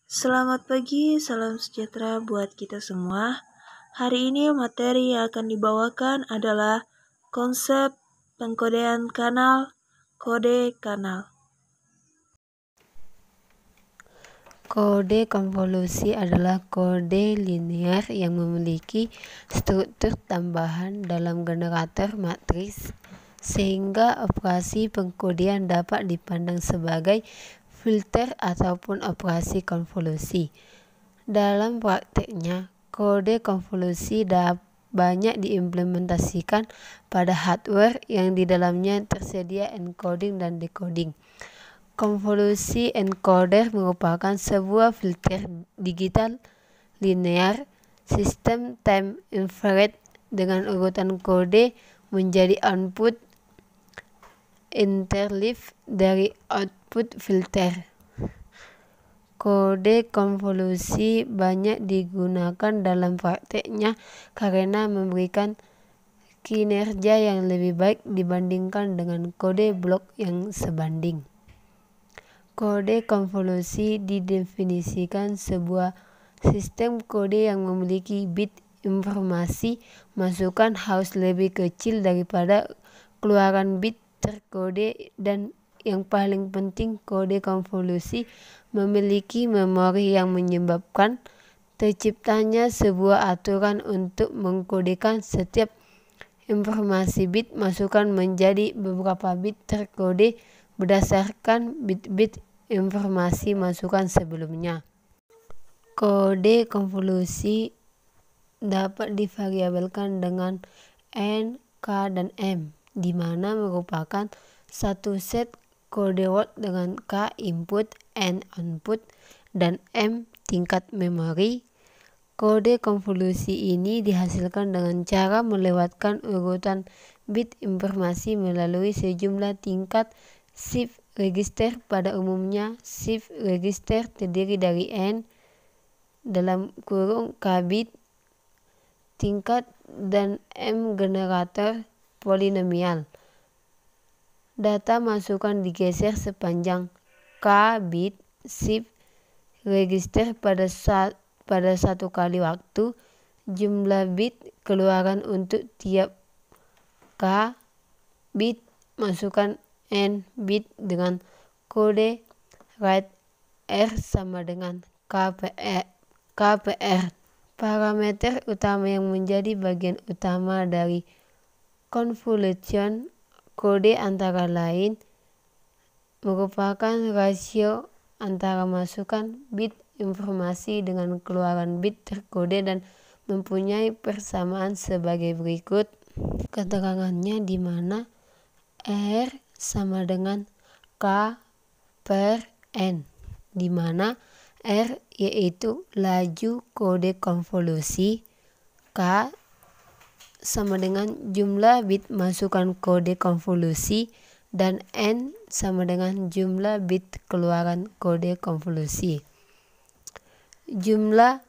Selamat pagi, salam sejahtera buat kita semua. Hari ini materi yang akan dibawakan adalah konsep pengkodean kanal, kode kanal. Kode konvolusi adalah kode linear yang memiliki struktur tambahan dalam generator matriks, sehingga operasi pengkodean dapat dipandang sebagai filter ataupun operasi konvolusi. Dalam prakteknya, kode konvolusi banyak diimplementasikan pada hardware yang di dalamnya tersedia encoding dan decoding. Konvolusi encoder merupakan sebuah filter digital linear sistem time infrared dengan urutan kode menjadi input interleave dari output filter. Kode konvolusi banyak digunakan dalam prakteknya karena memberikan kinerja yang lebih baik dibandingkan dengan kode blok yang sebanding. Kode konvolusi didefinisikan sebuah sistem kode yang memiliki bit informasi masukan harus lebih kecil daripada keluaran bit terkode, dan yang paling penting kode konvolusi memiliki memori yang menyebabkan terciptanya sebuah aturan untuk mengkodekan setiap informasi bit masukan menjadi beberapa bit terkode berdasarkan bit-bit informasi masukan sebelumnya. Kode konvolusi dapat divariabelkan dengan N, K, dan M, di mana merupakan satu set kode word dengan K input, N output, dan M tingkat memori. Kode konvolusi ini dihasilkan dengan cara melewatkan urutan bit informasi melalui sejumlah tingkat shift register. Pada umumnya, shift register terdiri dari N (K bit tingkat) dan M generator polinomial. Data masukan digeser sepanjang K bit shift register pada satu kali waktu. Jumlah bit keluaran untuk tiap K bit masukan N bit dengan kode write R sama dengan KPR. Parameter utama yang menjadi bagian utama dari convolution kode antara lain merupakan rasio antara masukan bit informasi dengan keluaran bit terkode dan mempunyai persamaan sebagai berikut. Keterangannya di mana R sama dengan K per N, di mana R yaitu laju kode konvolusi, K sama dengan jumlah bit masukan kode konvolusi, dan N sama dengan jumlah bit keluaran kode konvolusi. Jumlah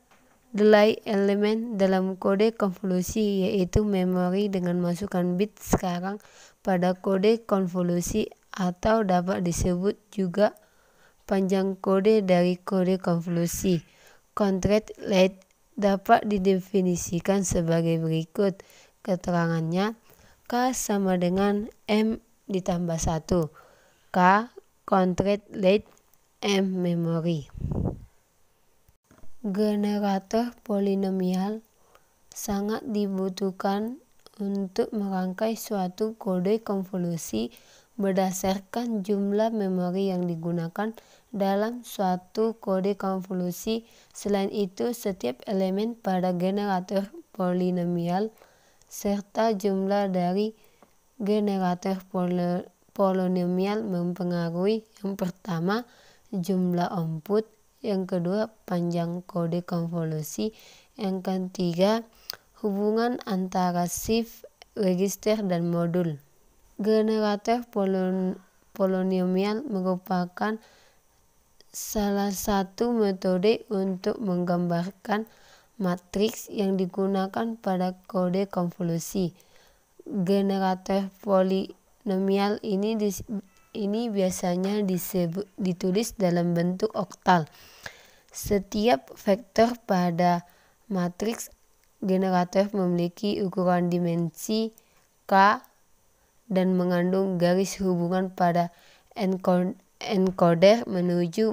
delay elemen dalam kode konvolusi yaitu memori dengan masukan bit sekarang pada kode konvolusi, atau dapat disebut juga panjang kode dari kode konvolusi. Contract length dapat didefinisikan sebagai berikut. Keterangannya, K sama dengan M ditambah 1. K contract length, M memori. Generator polinomial sangat dibutuhkan untuk merangkai suatu kode konvolusi berdasarkan jumlah memori yang digunakan dalam suatu kode konvolusi. Selain itu, setiap elemen pada generator polinomial serta jumlah dari generator polinomial mempengaruhi: yang pertama, jumlah output; yang kedua, panjang kode konvolusi; yang ketiga, hubungan antara shift register dan modul. Generator polinomial merupakan salah satu metode untuk menggambarkan matriks yang digunakan pada kode konvolusi. Generator polinomial ini biasanya ditulis dalam bentuk oktal. Setiap vektor pada matriks generator memiliki ukuran dimensi K dan mengandung garis hubungan pada encoder menuju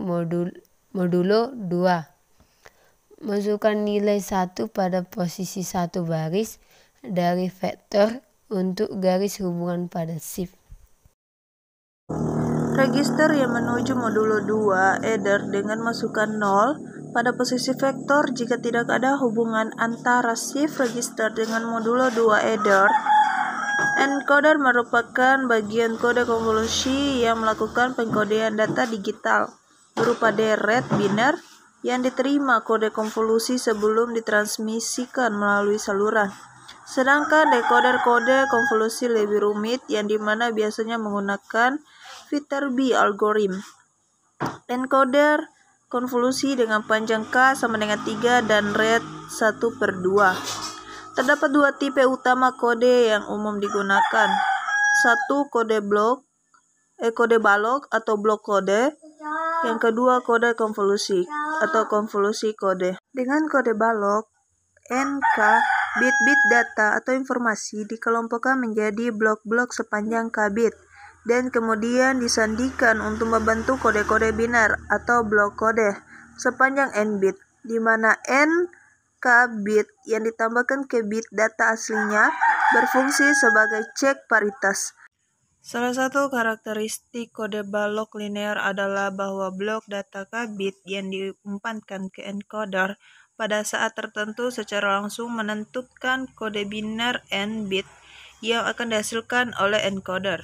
modulo 2. Masukkan nilai 1 pada posisi 1 baris dari vektor untuk garis hubungan pada shift. Register yang menuju modulo 2 adder dengan masukkan 0 pada posisi vektor jika tidak ada hubungan antara shift register dengan modulo 2 adder. Encoder merupakan bagian kode konvolusi yang melakukan pengkodean data digital berupa deret biner yang diterima kode konvolusi sebelum ditransmisikan melalui saluran. Sedangkan decoder kode konvolusi lebih rumit yang dimana biasanya menggunakan Viterbi algorithm. Encoder konvolusi dengan panjang K sama dengan 3 dan ret 1/2. Terdapat dua tipe utama kode yang umum digunakan. Satu, kode balok atau blok kode. Yang kedua, kode konvolusi atau konvolusi kode. Dengan kode balok, NK, bit-bit data atau informasi dikelompokkan menjadi blok-blok sepanjang K bit dan kemudian disandikan untuk membentuk kode-kode biner atau blok kode sepanjang N bit, di mana N K bit yang ditambahkan ke bit data aslinya berfungsi sebagai cek paritas. Salah satu karakteristik kode balok linear adalah bahwa blok data K bit yang diumpankan ke encoder pada saat tertentu secara langsung menentukan kode biner N bit yang akan dihasilkan oleh encoder.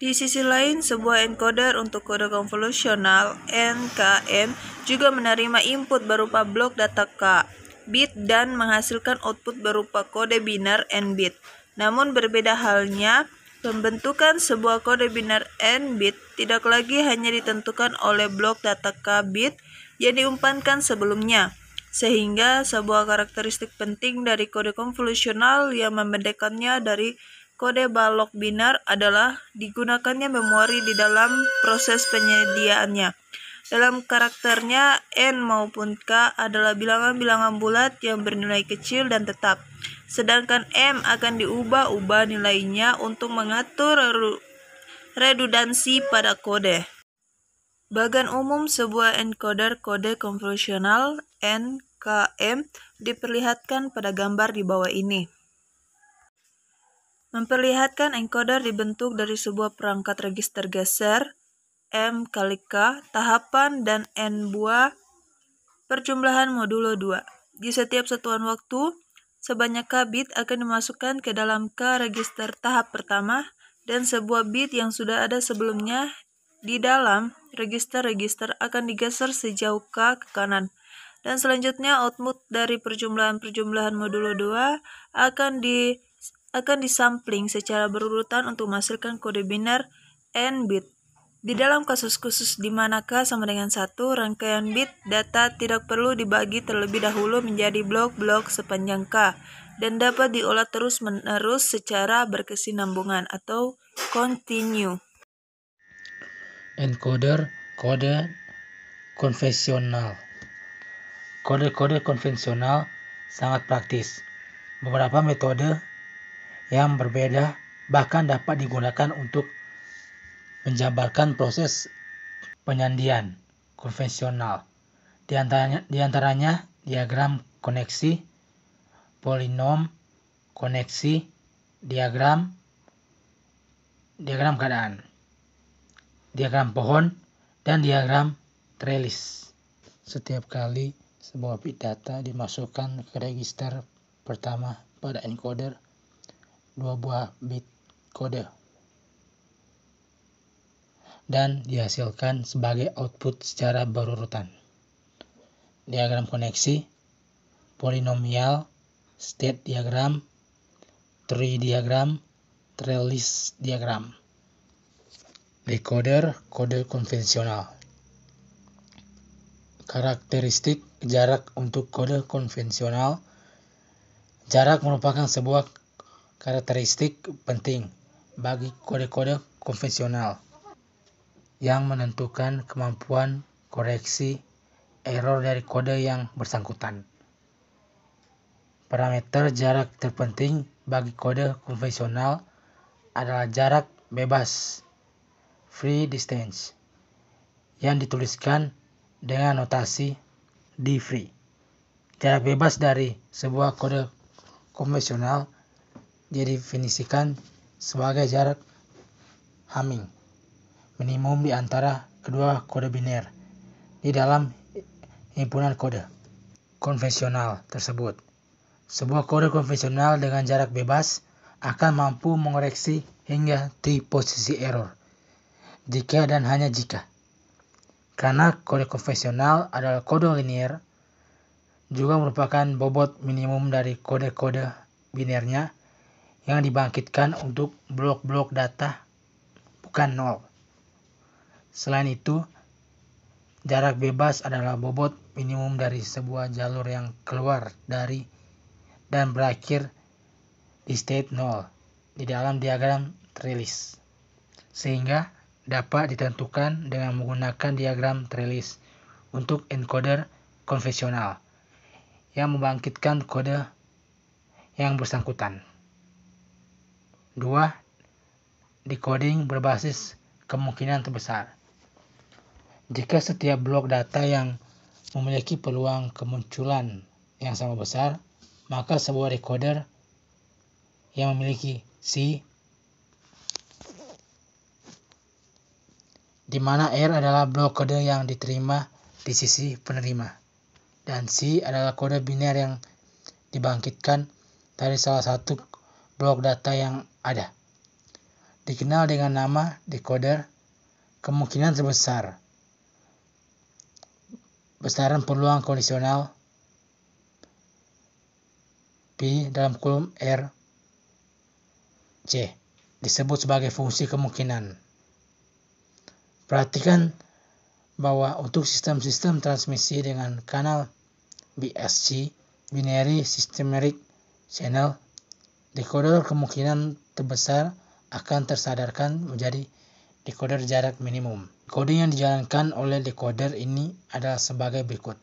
Di sisi lain, sebuah encoder untuk kode konvolusional NKM juga menerima input berupa blok data K bit dan menghasilkan output berupa kode biner N bit. Namun berbeda halnya, pembentukan sebuah kode biner N bit tidak lagi hanya ditentukan oleh blok data K bit yang diumpankan sebelumnya, sehingga sebuah karakteristik penting dari kode konvolusional yang membedakannya dari kode balok biner adalah digunakannya memori di dalam proses penyediaannya. Dalam karakternya, N maupun K adalah bilangan-bilangan bulat yang bernilai kecil dan tetap, sedangkan M akan diubah-ubah nilainya untuk mengatur redundansi pada kode. Bagan umum sebuah encoder kode konvolusional NKM diperlihatkan pada gambar di bawah ini. Memperlihatkan encoder dibentuk dari sebuah perangkat register geser M kali K, tahapan dan N buah perjumlahan modulo 2. Di setiap satuan waktu, sebanyak K bit akan dimasukkan ke dalam K register tahap pertama dan sebuah bit yang sudah ada sebelumnya di dalam register-register akan digeser sejauh K ke kanan. Dan selanjutnya output dari perjumlahan-perjumlahan modulo 2 akan disampling secara berurutan untuk menghasilkan kode biner N bit. Di dalam kasus khusus di mana K sama dengan 1, rangkaian bit data tidak perlu dibagi terlebih dahulu menjadi blok-blok sepanjang K dan dapat diolah terus-menerus secara berkesinambungan atau continue. Encoder kode konvensional. Kode-kode konvensional sangat praktis. Beberapa metode yang berbeda bahkan dapat digunakan untuk menjabarkan proses penyandian konvensional. Di antaranya diagram koneksi, polinom koneksi, diagram keadaan, diagram pohon, dan diagram trellis. Setiap kali sebuah bit data dimasukkan ke register pertama pada encoder, 2 buah bit kode dan dihasilkan sebagai output secara berurutan. Diagram koneksi, polinomial, state diagram, tree diagram, trellis diagram. Decoder kode konvensional. Karakteristik jarak untuk kode konvensional. Jarak merupakan sebuah karakteristik penting bagi kode-kode konvensional yang menentukan kemampuan koreksi error dari kode yang bersangkutan. Parameter jarak terpenting bagi kode konvensional adalah jarak bebas free distance yang dituliskan dengan notasi d-free. Jarak bebas dari sebuah kode konvensional didefinisikan sebagai jarak Hamming minimum di antara kedua kode biner di dalam himpunan kode konvensional tersebut. Sebuah kode konvensional dengan jarak bebas akan mampu mengoreksi hingga 3 posisi error, jika dan hanya jika. Karena kode konvensional adalah kode linear, juga merupakan bobot minimum dari kode-kode binernya yang dibangkitkan untuk blok-blok data bukan nol. Selain itu, jarak bebas adalah bobot minimum dari sebuah jalur yang keluar dari dan berakhir di state 0 di dalam diagram trellis, sehingga dapat ditentukan dengan menggunakan diagram trellis untuk encoder konvensional yang membangkitkan kode yang bersangkutan. 2. Decoding berbasis kemungkinan terbesar. Jika setiap blok data yang memiliki peluang kemunculan yang sama besar, maka sebuah decoder yang memiliki C, di mana R adalah blok kode yang diterima di sisi penerima, dan C adalah kode biner yang dibangkitkan dari salah satu blok data yang ada, dikenal dengan nama decoder. Kemungkinan terbesar besaran peluang kondisional P dalam kolom R C disebut sebagai fungsi kemungkinan. Perhatikan bahwa untuk sistem-sistem transmisi dengan kanal BSC, Binary Systematic Channel, decoder kemungkinan terbesar akan tersadarkan menjadi decoder jarak minimum. Coding yang dijalankan oleh decoder ini adalah sebagai berikut.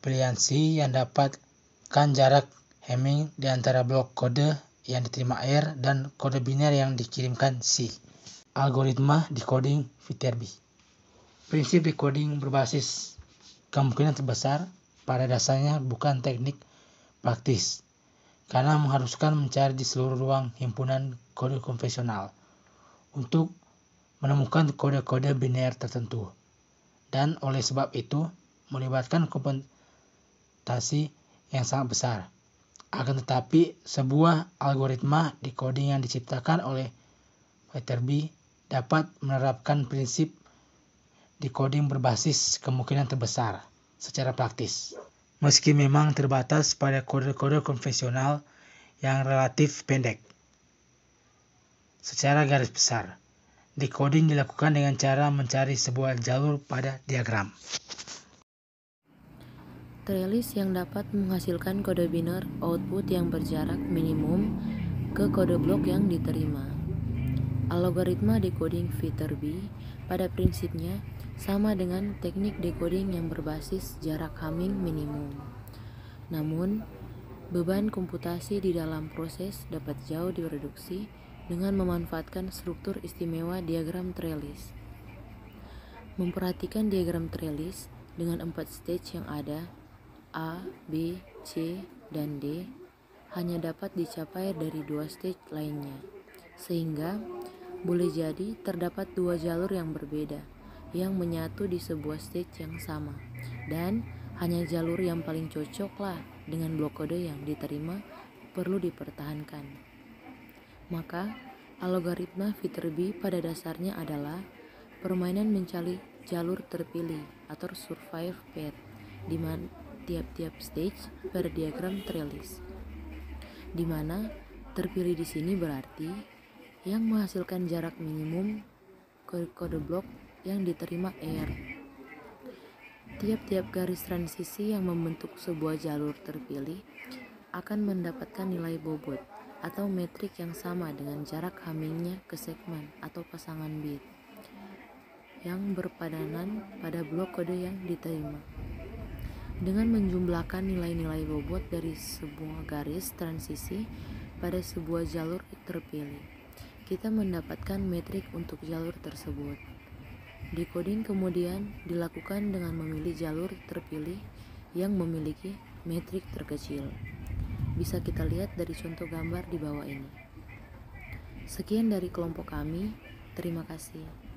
Pilihan C yang dapatkan jarak Hamming di antara blok kode yang diterima R dan kode biner yang dikirimkan C. Algoritma decoding Viterbi. Prinsip decoding berbasis kemungkinan terbesar pada dasarnya bukan teknik praktis, karena mengharuskan mencari di seluruh ruang himpunan kode konvensional untuk menemukan kode-kode biner tertentu, dan oleh sebab itu melibatkan komputasi yang sangat besar. Akan tetapi, sebuah algoritma decoding yang diciptakan oleh Viterbi dapat menerapkan prinsip decoding berbasis kemungkinan terbesar secara praktis. Meski memang terbatas pada kode-kode konvensional yang relatif pendek. Secara garis besar, decoding dilakukan dengan cara mencari sebuah jalur pada diagram Trellis yang dapat menghasilkan kode biner output yang berjarak minimum ke kode blok yang diterima. Algoritma decoding Viterbi pada prinsipnya sama dengan teknik decoding yang berbasis jarak Hamming minimum. Namun, beban komputasi di dalam proses dapat jauh direduksi dengan memanfaatkan struktur istimewa diagram trellis. Memperhatikan diagram trellis dengan 4 stage yang ada, A, B, C, dan D, hanya dapat dicapai dari 2 stage lainnya, sehingga boleh jadi terdapat 2 jalur yang berbeda yang menyatu di sebuah stage yang sama, dan hanya jalur yang paling cocoklah dengan blok kode yang diterima perlu dipertahankan. Maka, algoritma Viterbi pada dasarnya adalah permainan mencari jalur terpilih atau survive path di mana tiap-tiap stage pada diagram trellis, di mana terpilih di sini berarti yang menghasilkan jarak minimum ke kode blok yang diterima R. Tiap-tiap garis transisi yang membentuk sebuah jalur terpilih akan mendapatkan nilai bobot atau metrik yang sama dengan jarak Hammingnya ke segmen atau pasangan bit. yang berpadanan pada blok kode yang diterima. Dengan menjumlahkan nilai-nilai bobot dari sebuah garis transisi pada sebuah jalur terpilih, kita mendapatkan metrik untuk jalur tersebut. Decoding kemudian dilakukan dengan memilih jalur terpilih yang memiliki metrik terkecil. Bisa kita lihat dari contoh gambar di bawah ini. Sekian dari kelompok kami. Terima kasih.